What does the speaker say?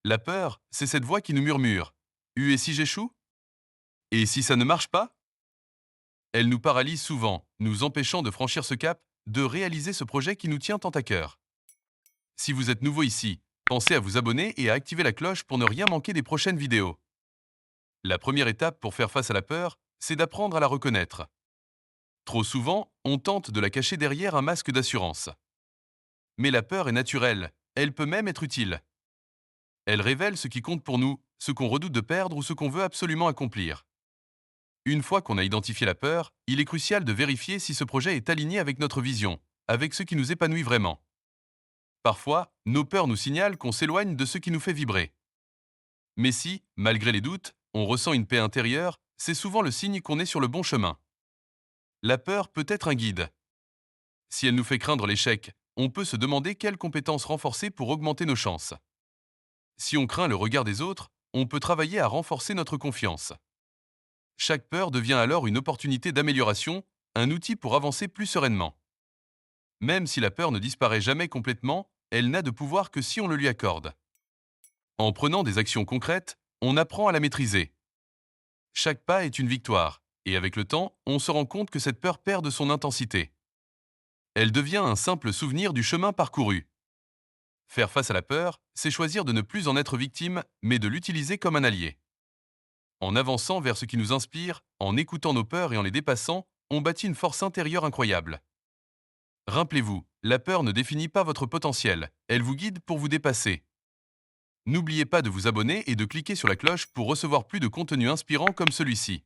La peur, c'est cette voix qui nous murmure. Et si j'échoue? Et si ça ne marche pas? Elle nous paralyse souvent, nous empêchant de franchir ce cap, de réaliser ce projet qui nous tient tant à cœur. Si vous êtes nouveau ici, pensez à vous abonner et à activer la cloche pour ne rien manquer des prochaines vidéos. La première étape pour faire face à la peur, c'est d'apprendre à la reconnaître. Trop souvent, on tente de la cacher derrière un masque d'assurance. Mais la peur est naturelle, elle peut même être utile. Elle révèle ce qui compte pour nous, ce qu'on redoute de perdre ou ce qu'on veut absolument accomplir. Une fois qu'on a identifié la peur, il est crucial de vérifier si ce projet est aligné avec notre vision, avec ce qui nous épanouit vraiment. Parfois, nos peurs nous signalent qu'on s'éloigne de ce qui nous fait vibrer. Mais si, malgré les doutes, on ressent une paix intérieure, c'est souvent le signe qu'on est sur le bon chemin. La peur peut être un guide. Si elle nous fait craindre l'échec, on peut se demander quelles compétences renforcer pour augmenter nos chances. Si on craint le regard des autres, on peut travailler à renforcer notre confiance. Chaque peur devient alors une opportunité d'amélioration, un outil pour avancer plus sereinement. Même si la peur ne disparaît jamais complètement, elle n'a de pouvoir que si on le lui accorde. En prenant des actions concrètes, on apprend à la maîtriser. Chaque pas est une victoire, et avec le temps, on se rend compte que cette peur perd de son intensité. Elle devient un simple souvenir du chemin parcouru. Faire face à la peur, c'est choisir de ne plus en être victime, mais de l'utiliser comme un allié. En avançant vers ce qui nous inspire, en écoutant nos peurs et en les dépassant, on bâtit une force intérieure incroyable. Rappelez-vous, la peur ne définit pas votre potentiel, elle vous guide pour vous dépasser. N'oubliez pas de vous abonner et de cliquer sur la cloche pour recevoir plus de contenu inspirant comme celui-ci.